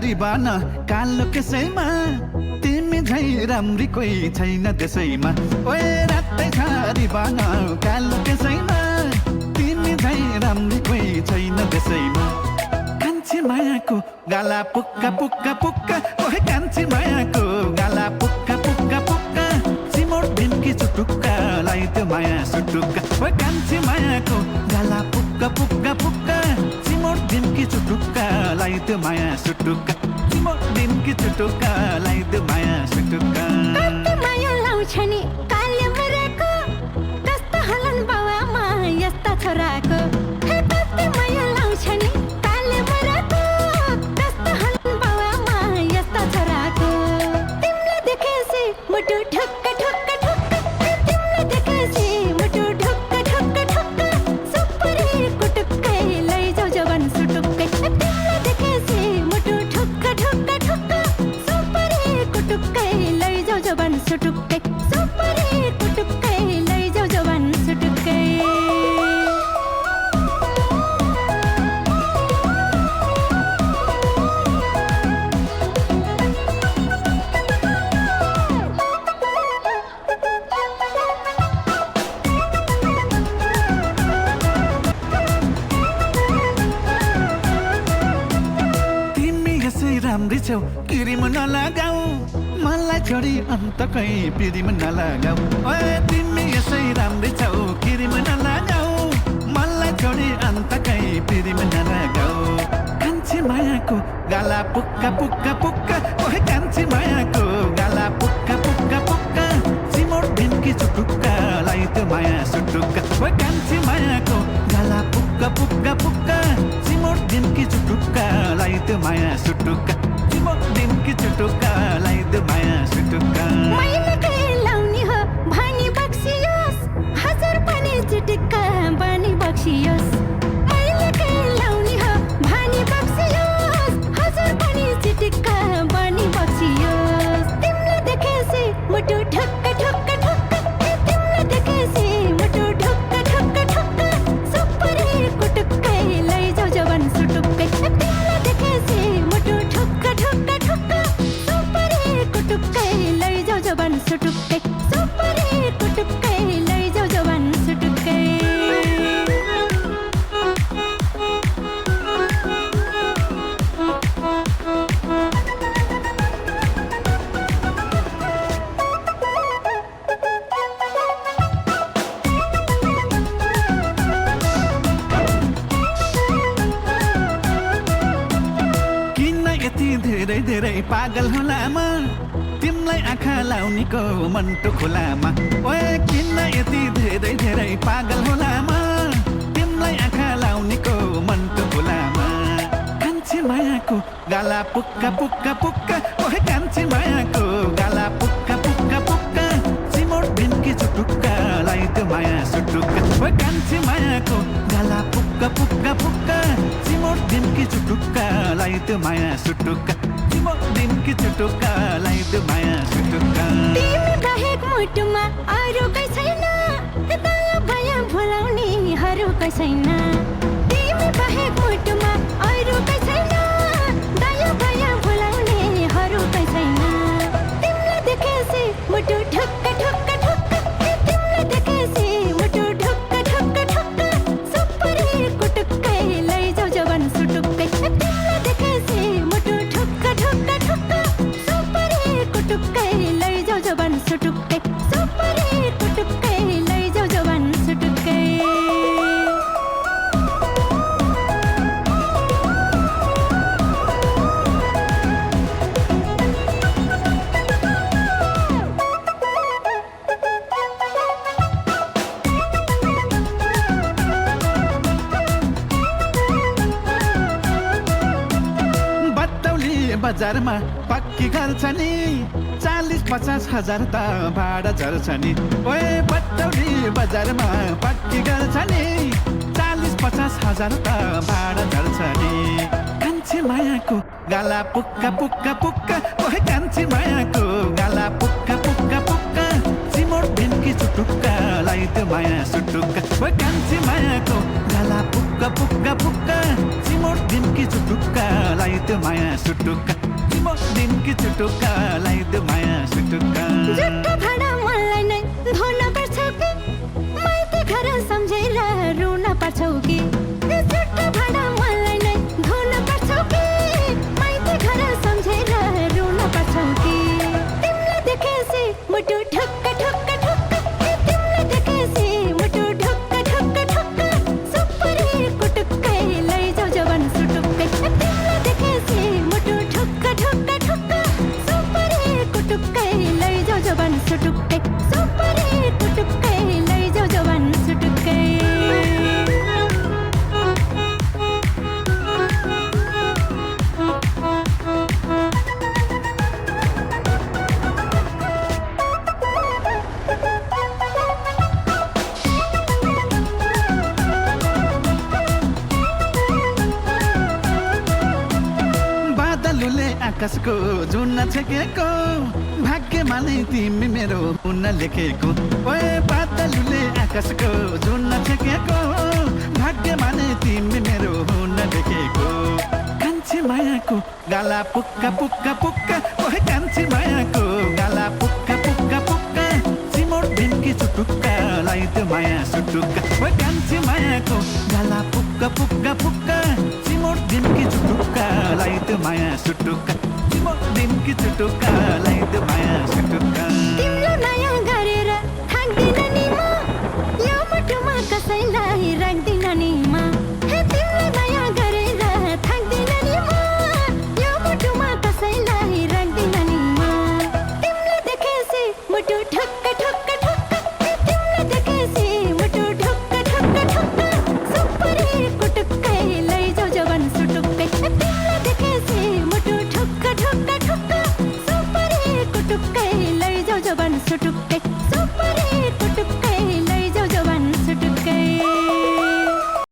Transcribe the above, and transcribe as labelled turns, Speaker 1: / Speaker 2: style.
Speaker 1: छारी बन कालो कसैमा तिमी झै राम्री कोही छैन त्यसैमा ओए रातै छारी बन कालो कसैमा तिमी झै राम्री कोही छैन त्यसैमा कान्छी मायाको गाला पुक्का पुक्का पुक्का ओहे कान्छी मायाको गाला पुक्का पुक्का पुक्का सिमोर दिनकी चुटुक्का लाई त्यो माया सुटुक्का ओहे कान्छी मायाको गाला पुक्का पुक्का पुक्का सिमोर दिनकी चुटुक्का लाई त्यो माया सुटुक्का सिमोर दिनकी चुटुक्का लाई त्यो माया सुटुक्का
Speaker 2: कति माया लाउँछ नि काले मरेको कस्तो हलन बाबामा यस्ता छोराको हे कति माया लाउँछ नि काले मरेको कस्तो हलन बाबामा यस्ता छोराको तिमीले देखेपछि मुटु ठुक्क ठुक्क ठुक्क तिमीले देखेपछि मुटु ठुक्क ठुक्क ठुक्क सुपरी कुटुक्कै लैजाऊ जवान सुटुक्कै तिमीले देखेपछि मुटु ठुक्क ठुक्क ठुक्क सुपरी कुटुक्कै लैजाऊ जवान सुटुक्कै सुपरी कुटुक्कै लैजाऊ जवान सुटुक्कै
Speaker 1: तिमी यसै राम्री छौ किरिम नलगाऊ मलाई छोडी अन्तकै पिरिम नलगाऊ ओए तिमी यसै राम्री छौ किरिम नलगाऊ मलाई छोडी अन्तकै पिरिम नलगाऊ कान्छी मायाको गाला पुक्का पुक्का पुक्का ओहे कान्छी मायाको गाला पुक्का पुक्का पुक्का सिमोर दिनकी चुटुक्का लाई त्यो माया सुटुक्का ओहे कान्छी मायाको गाला पुक्का पुक्का पुक्का सिमोर दिनकी चुटुक्का लाई त्यो माया सुटुक्का सिमोर दिनकी चुटुक्का लाई त्यो माया सुटुक्का
Speaker 2: मैले कहीँ लाउने हो भनी बक्सियोस् हजार पनि चिटिक्का बनी बक्सियोस् मैले कहीँ लाउने हो भनी बक्सियोस् हजार पनि चिटिक्का बनी बक्सियोस् तिमीले देखेपछि मुटु ठुक्क ठुक्क ठुक्क तिमीले देखेपछि मुटु ठुक्क ठुक्क ठुक्क सुपरी कुटुक्कै लैजाऊ जवान सुटुक्कै तिमीले देखेपछि मुटु ठुक्क ठुक्क ठुक्क सुपरी कुटुक्कै लैजाऊ जवान सुटुक्कै सुपरी कुटुक्कै लैजाऊ जवान सुटुक्कै
Speaker 1: किन यति धेरै धेरै पागल होलामा तिमीलाई आँखा लाउनेको मन्टो खोलामा ओए किन यति धेरै धेरै पागल होलामा तिमीलाई आँखा लाउनेको मन्टो खोलामा कान्छी मायाको गाला पुक्का पुक्का पुक्का ओहे कान्छी मायाको गाला पुक्का पुक्का पुक्का सिमोर दिनकी चुटुक्का लाई त्यो माया सुटुक्का ओहे कान्छी मायाको गाला पुक्का पुक्का पुक्का सिमोर दिनकी चुटुक्का लाई त्यो माया सुटुक्का सिमोर दिनकी चुटुक्का लाई त्यो माया सुटुक्का
Speaker 2: तिमी बाहेक मुटुमा अरू कै छैन दया भया भुलाउने हरू कै छैन तिमी बाहेक मुटुमा अरू कै छैन दया भया भुलाउने हरू कै छैन तिमीले देखेपछि मुटु ठुक्क ठुक्क ठुक्क तिमीले देखेपछि मुटु ठुक्क ठुक्क ठुक्क सुपरी कुटुक्कै लैजाऊ जवान सुटुक्कै तिमीले देखेपछि मुटु ठुक्क ठुक्क ठुक्क सुपरी कुटुक्कै लैजाऊ जवान सुटुक्कै सुपरी कुटुक्कै लैजाऊ जवान सुटुक्कै
Speaker 1: बटौली बजारमा पक्की घर छ नि 40-50 हजार त भाडा झर्छ नि ओए बटौली बजारमा पक्की घर छ नि 40-50 हजार त भाडा झर्छ नि कान्छी मायाको गाला पुक्का पुक्का पुक्का ओहे कान्छी मायाको गाला पुक्का पुक्का पुक्का सिमोर दिन दिनकी चुटुक्का लाइद माया सुटुक्का ओ कान्छी मायाको गाला पुक्का पुक्का पुक्का चिमोट दिनकी चुटुक्का लाइद माया सुटुक्का चिमोट दिनकी चुटुक्का लाइद माया सुटुक्का
Speaker 2: जुट्टो भाडा मलाई नै धोन पर्छ कि माइती घर सम्झेर रुन पर्छौ कि जुट्टो भाडा मलाई नै धोन पर्छ कि माइती घर सम्झेर रुन पर्छौ कि तिमीलाई देखेपछि मुटु ठुक्क ठुक्क ठुक्क तिमीलाई देखेपछि मुटु ठुक्क ठुक्क ठुक्क सुपरी कुटुक्कै लैजाऊ जवान सुटुक्कै तिमीलाई देखेपछि मुटु ठुक्क ठुक्क ठुक्क सुपरी कुटुक्कै लैजाऊ जवान सुटुक्कै सुपरी कुटुक्कै लैजाऊ जवान सुटुक्कै
Speaker 1: बादलुले आकाशको जुन छेकेको भाग्यमा नै तिमी मेरो हुन लेखेको ओए बादलुले आकाशको जुन छेकेको भाग्यमा नै तिमी मेरो हुन लेखेको कान्छी मायाको गाला पुक्का पुक्का पुक्का ओए कान्छी मायाको गाला पुक्का पुक्का पुक्का चिमोट दिनकी चुटुक्का लाइद माया सुटुक्का ओए कान्छी मायाको गाला पुक्का पुक्का पुक्का चिमोट दिनकी चुटुक्का लाइद माया सुटुक्का चिमोट दिनकी चुटुक्का लाइद माया सुटुक्का
Speaker 2: तिम्रो नयाँ